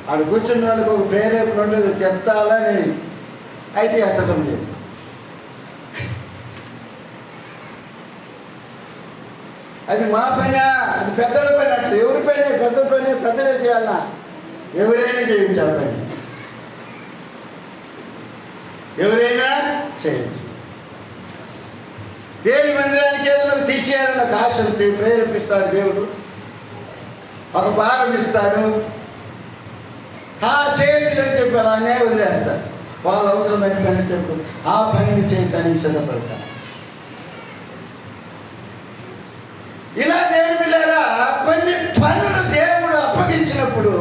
ఆడు కూర్చున్న వాళ్ళకి ఒక ప్రేరేపణ ఉండదు, తెత్తాలని. అయితే ఎత్తడం లేదు. అది మా పని, అది పెద్దల పని. అట్లా ఎవరి పని? పెద్దల పని పెద్దలే చేయాలన్నా, ఎవరైనా చేయించాలి పని, ఎవరైనా చేయొచ్చు. దేవుని మందిరానికి ఏదైనా తీసేయాలన్న ఆశను ప్రేరేపిస్తాడు దేవుడు, ఒక భారం ఇస్తాడు. చేసిలని చెప్పారు, ఆయనే వదిలేస్తారు. వాళ్ళ అవసరమైన పని చెప్పు, ఆ పనిని చేయటానికి సిద్ధపడతారు. ఇలా దేవుని బిడ్డలారా కొన్ని పనులు వచ్చినప్పుడు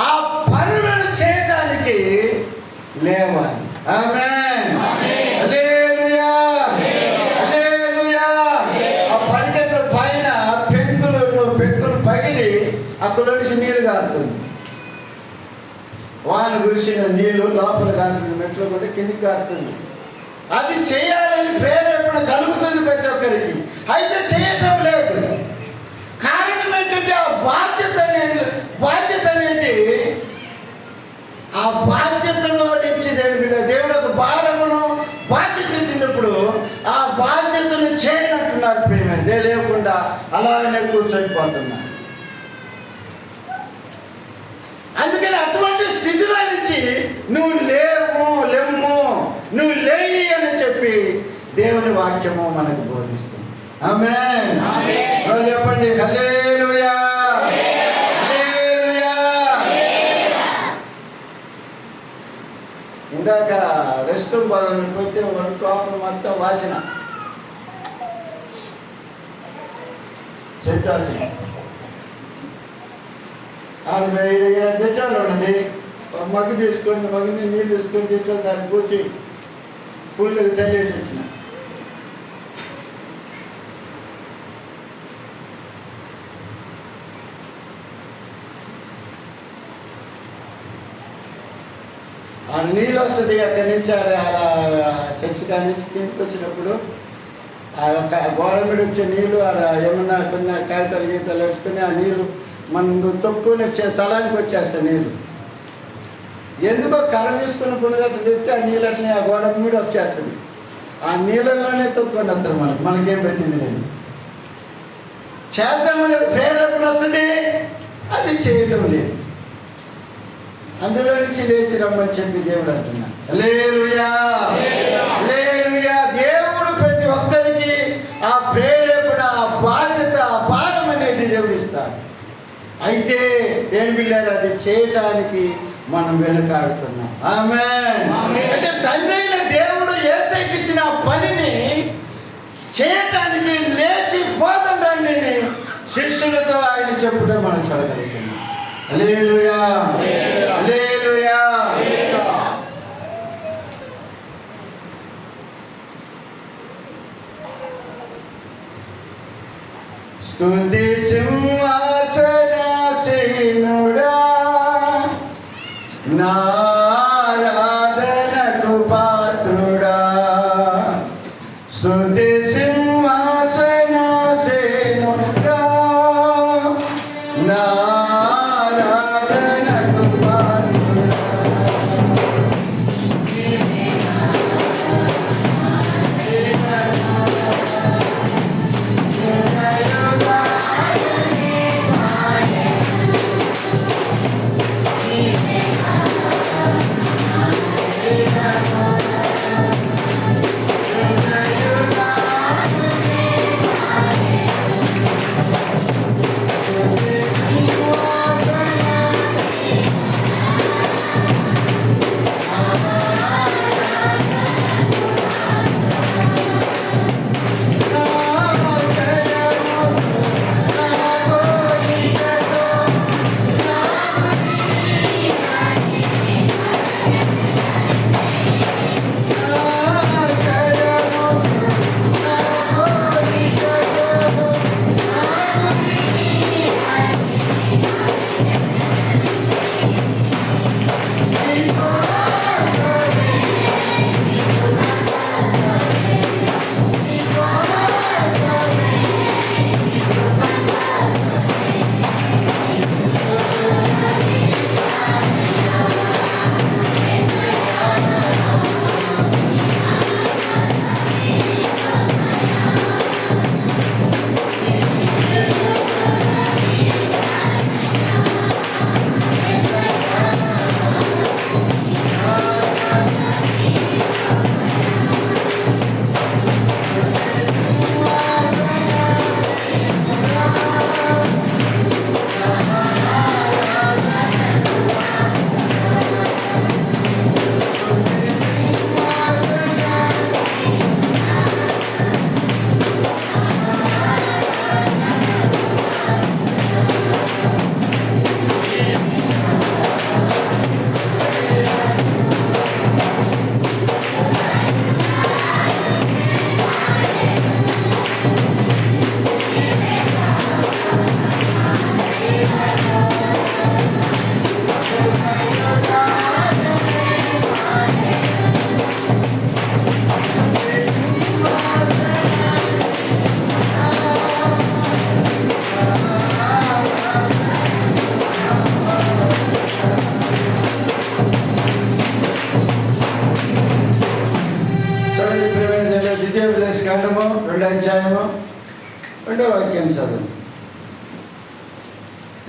ఆ పనులను చేయడానికి లేవాలి. ఆమేన్. హల్లెలూయా. హల్లెలూయా. ఆ పడికట్ల పైన పెంకులు పగిలి అక్కడ నుంచి నీళ్ళు కారుతుంది. వాన కురిసిన నీళ్లు లోపల కారుతుంది, మెట్లు కూడా కిందికి కారుతుంది. అది చేయాలని ప్రేరేపణ కలుగుతుంది ప్రతి ఒక్కరికి, అయితే చేయటం లేదు. కారణం ఏంటంటే ఆ బాధ్యత అనేది ఆ బాధ్యతలో నుంచి దేవుడు ఒక భారమును బాధ్యత ఇచ్చినప్పుడు ఆ బాధ్యతను చేయనట్టున్నారు. ప్రేమే లేకుండా అలాగనే కూర్చొనిపోతున్నారు. అందుకని అటువంటి స్థితిలో నుంచి నువ్వు లెమ్ము నువ్వు లేయి అని చెప్పి దేవుని వాక్యము మనకు బోధిస్తుంది. ఆమేన్. చెప్పండి హల్లెలూయా. హల్లెలూయా. ఇందాక రెస్ట్ రూమ్ పోదామని పోతే ఒంట్లో మొత్తం వాసన చెట్టాల్సి ఆడ తిట్టాలు ఉన్నది. మగ్గు తీసుకొని మగ్గుని నీళ్ళు తీసుకొని తిట్టాలి, దాన్ని పూచి పుల్లుకి చల్లేసి వచ్చిన. ఆ నీళ్ళు వస్తుంది అక్కడి నుంచి అలా చర్చి కాడి నుంచి కిందికి వచ్చినప్పుడు ఆ యొక్క గోడ మీద వచ్చే నీళ్ళు ఆడ ఏమన్నా కొన్ని కాగితాలు వేసుకొని ఆ నీళ్ళు మనం తొక్కుని వచ్చే స్థలానికి వచ్చేస్తాయి నీళ్ళు. ఎందుకో కర్ర తీసుకున్నప్పుడు చెప్తే ఆ నీళ్ళని ఆ గోడ మీద వచ్చేస్తుంది. ఆ నీళ్ళల్లోనే తొక్కుని వస్తారు. మనకేం పెట్టింది లేదు. చేద్దామనే ప్రేరేపణ వస్తుంది, అది చేయటం లేదు. అందులో నుంచి లేచి రమ్మని చెప్పి దేవుడు అంటున్నాడు. హల్లెలూయా. హల్లెలూయా. దేవుడు ప్రతి ఒక్కరికి ఆ ప్రేరేపణ, ఆ బాధ్యత, ఆ భారం అనేది దేవుడు ఇస్తాడు. అయితే దేని బిళ్ళారు అది చేయటానికి మనం వెనుకాడుతున్నాం. ఆమేన్. అయితే తండ్రి అయిన దేవుడు యేసయ్యకి ఇచ్చిన పనిని చేయటానికి లేచి పోదాం రండి శిష్యులతో ఆయన చెప్పుడే మనం చూడగలుగుతున్నాం. హల్లెలూయా. హల్లెలూయా. స్తుతి సింహాసనాసీనుడా నారాధనకు పాత్రుడా. స్తుతి సింహాసనాసీనుడా నారాధనకు పాత్రుడా.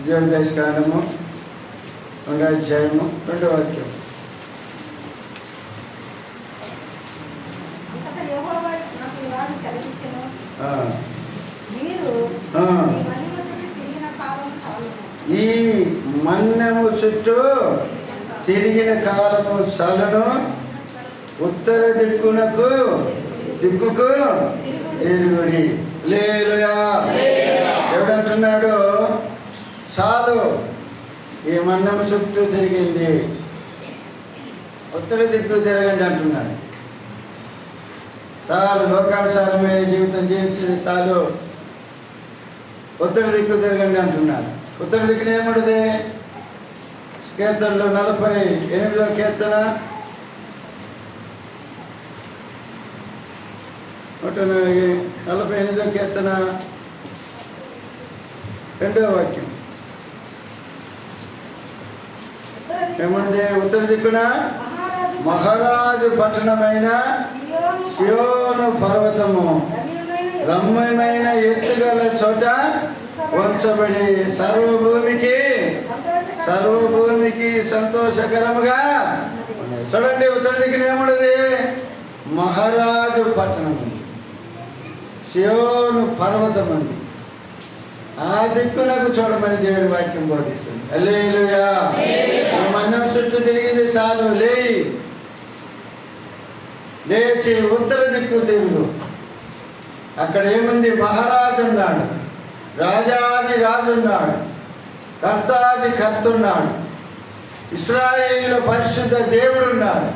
ద్వితీయోపదేశకాండము 2వ అధ్యాయము 2వ వాక్యం. ఈ మన్నెము చుట్టూ తిరిగిన కాలము చాలును, ఉత్తర దిక్కుకు తిరుగుడి. హల్లెలూయా. ఎవడంటున్నాడు? చాలు, ఈ మన్నెము చుట్టూ తిరిగింది, ఉత్తర దిక్కు తిరగండి అంటున్నాడు. చాలు, లోకానుసారమైన జీవితం జీవించింది చాలు, ఉత్తర దిక్కు తిరగండి అంటున్నాడు. ఉత్తర దిక్కున ఏముండదు? కీర్తనలు 48వ కీర్తన 48వ కీర్తన 2వ వాక్యం ఏముంది? ఉత్తర దిక్కున మహారాజు పట్టణమైన సియోను పర్వతము రమ్యమైన ఎత్తుగల చోట ఉంచబడి సర్వభూమికి సంతోషకరముగా ఉన్నాయి. చూడండి, ఉత్తర దిక్కున ఏమున్నది? మహారాజు పట్టణం ఉంది, సియోను పర్వతం ఉంది. ఆ దిక్కునకు చూడమని దేవుని వాక్యం బోధిస్తుంది. హల్లెలూయా. మన్నం చుట్టూ తిరిగింది చాలు, లేచి ఉత్తర దిక్కు తిరుగు. అక్కడ ఏముంది? మహారాజు ఉన్నాడు, రాజాది రాజు ఉన్నాడు, కర్తాది కర్త ఉన్నాడు, ఇశ్రాయేలులో పరిశుద్ధ దేవుడు ఉన్నాడు,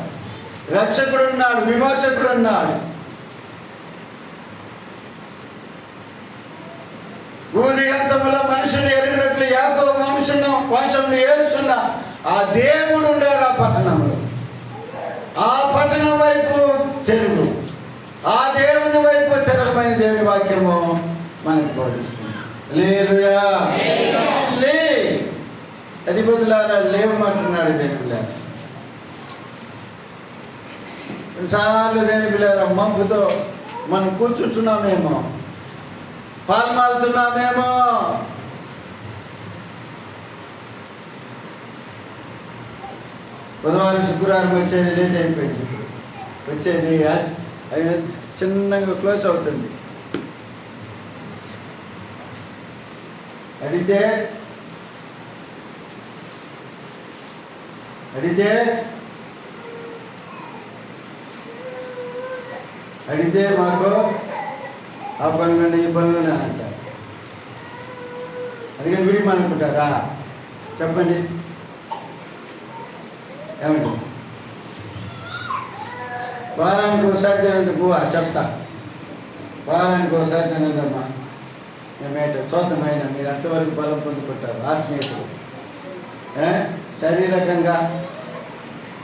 రక్షకుడు ఉన్నాడు, విమోచకుడు ఉన్నాడు. భూదిగంతములో మనుషులు ఎరిగినట్లు యాకోబు వంశంను ఏలుచున్న ఆ దేవుడు ఉన్నాడు ఆ పట్టణంలో. ఆ పట్టణం వైపు తిరుగు, ఆ దేవుని వైపు తిరగమని దేవుని వాక్యము మనకు బోధిస్తుంది. హల్లెలూయా. అధిపతులారా లేవమంటున్నాడు దేవులారా. చాలా దేవులారా, మబ్బుతో మనం కూర్చుంటున్నామేమో, పాల్మాలుతున్నామేమో, బుధవారం శుక్రవారం వచ్చేది లేట్ అయిపోయింది. వచ్చేది చిన్నగా క్లోజ్ అవుతుంది. అడిగితే మాకు ఆ పనులని ఈ పనులని అంటారు. అందుకని విడిమనుకుంటారా? చెప్పండి, ఏమండి? వారానికి ఒకసారి తినండి గువా చెప్తా. వారానికి ఒకసారి తినండమ్మా. మేమేటో చూద్దామైనా మీరు అంతవరకు బలం పొందుకుంటారు ఆత్మీయతలు. శారీరకంగా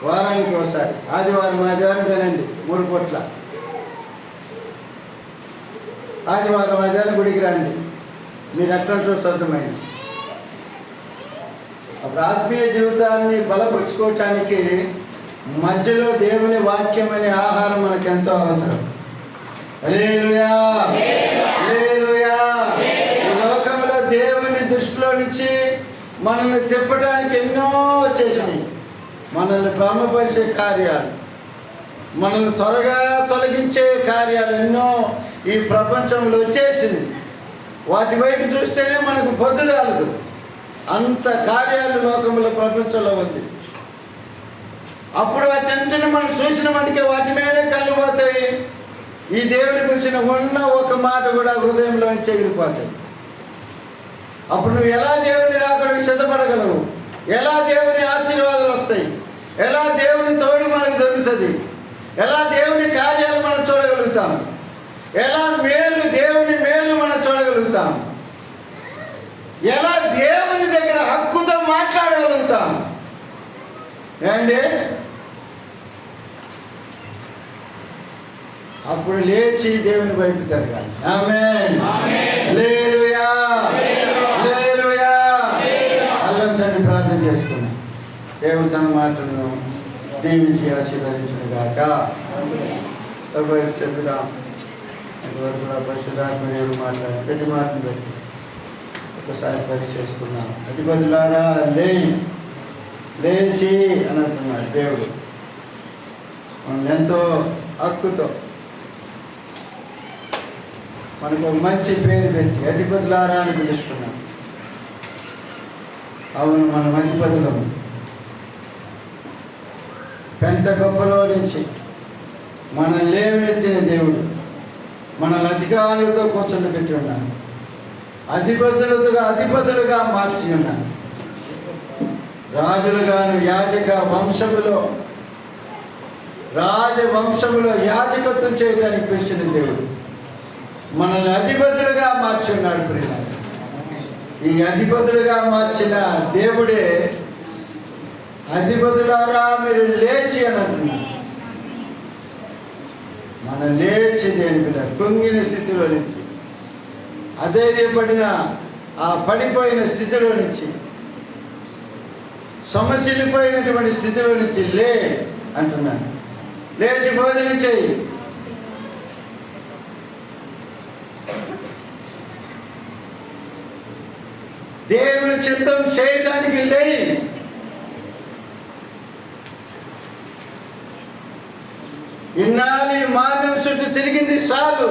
వారానికి ఒకసారి ఆదివారం తినండి 3 పూట్ల. ఆదివారం గుడికి రండి, మీరు ఎట్లంటారో చూద్దామైన. అప్పుడు ఆత్మీయ జీవితాన్ని బలపరుచుకోవటానికి మధ్యలో దేవుని వాక్యం అనే ఆహారం మనకు ఎంతో అవసరం. హల్లెలూయా. హల్లెలూయా. ఈ లోకంలో దేవుని దృష్టిలో నుంచి మనల్ని తిప్పడానికి ఎన్నో చేసినాయి. మనల్ని భ్రమపరిచే కార్యాలు, మనల్ని త్వరగా తొలగించే కార్యాలు ఎన్నో ఈ ప్రపంచంలో వచ్చేసింది. వాటి వైపు చూస్తేనే మనకు పొద్దుదాలదు, అంత కార్యాలు లోకంలో ప్రపంచంలో ఉంది. అప్పుడు వాటిని మనం చూసిన వాటికే వాటి మీదే కళ్ళు పోతాయి. ఈ దేవుని గురించిన ఉన్న ఒక మాట కూడా హృదయంలో నుంచి ఎగిరిపోతాయి. అప్పుడు నువ్వు ఎలా దేవుని రాకడానికి సిద్ధపడగలవు? ఎలా దేవుని ఆశీర్వాదాలు వస్తాయి? ఎలా దేవుని తోడు మనకు దొరుకుతుంది? ఎలా దేవుని కార్యాలు మనం చూడగలుగుతాం? ఎలా దేవుని మేలు మనం చూడగలుగుతాం? ఎలా దేవుని దగ్గర హక్కుతో మాట్లాడగలుగుతాం? ఏండి? అప్పుడు లేచి దేవుని వైపు తిరగాలి. ఆమేన్. హల్లెలూయా. హల్లెలూయా. అల్లంచండి ప్రార్థన చేసుకున్నాం. దేవుడు తన మాటలను దీవించి ఆశీర్వదించును గాక. చదువుదాం. పరిశుద్ధాత్మ దేవుడు మాట్లాడాలి. ప్రతి మాటను బట్టి ఒకసారి పరీక్షిస్తున్నాం. అధిపతులారా లేచి అని అంటున్నాడు దేవుడు. మనం ఎంతో హక్కుతో మనకు ఒక మంచి పేరు పెట్టి అధిపతులారా అని పిలుస్తున్నాం. అవును, మనం అధిపతులం. పెంట గొప్పలో నుంచి మనల్ని లేవనెత్తిన దేవుడు మనల్ని అధికారులతో కూర్చొని పెట్టి ఉన్నాడు. అధిపతులుగా మార్చి ఉన్నాడు. రాజులుగాను యాజక వంశములో రాజవంశములో యాజకత్వం చేయడానికి పిలిచిన దేవుడు మనల్ని అధిపతులుగా మార్చి ఉన్నాడు. ప్రియులారా, ఈ అధిపతులుగా మార్చిన దేవుడే అధిపతులారా మీరు లేచి అని అంటున్నాడు. మనం లేచి దేని పిల్ల కుంగిన స్థితిలో నుంచి, అధైర్యపడిన ఆ పడిపోయిన స్థితిలో నుంచి, సమస్యలిపోయినటువంటి స్థితిలో నుంచి లే అంటున్నాను. లేచి భోజన చేయి. దేవుని చిత్తం చేయడానికి లే. ఇన్నాళ్ళు ఈ మార్గం చుట్టూ తిరిగింది చాలు,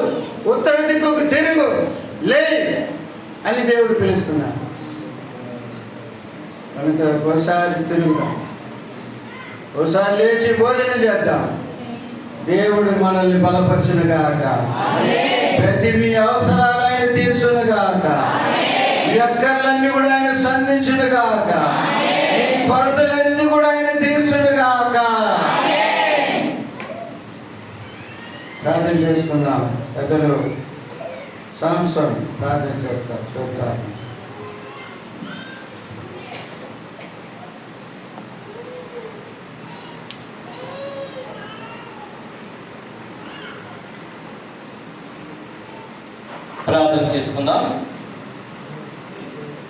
ఉత్తర దిక్కుకు తిరుగు, లే అని దేవుడు పిలుస్తున్నాడు. కనుక ఒకసారి తిరుగుదాం, ఒకసారి లేచి భోజనం చేద్దాం. దేవుడు మనల్ని బలపరచునుగాక, ప్రతి మీ అవసరాలు ఆయన తీర్చునుగాక, మీ అక్కర్లన్నీ కూడా ఆయన సంధించునుగాక, మీ కొరతలన్నీ కూడా ఆయన తీర్చునుగాక. ప్రార్థన చేసుకుందాం. పెద్దలు సాంసన్ ప్రార్థన చేస్తారు. చూద్దాం. ప్రార్థన చేసుకుందాం.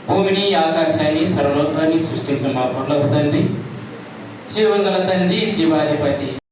భూమిని ఆకాశాన్ని సర్వలోకాన్ని సృష్టించిన మా పరలోక తండ్రి, జీవగల తండ్రి, జీవాధిపతి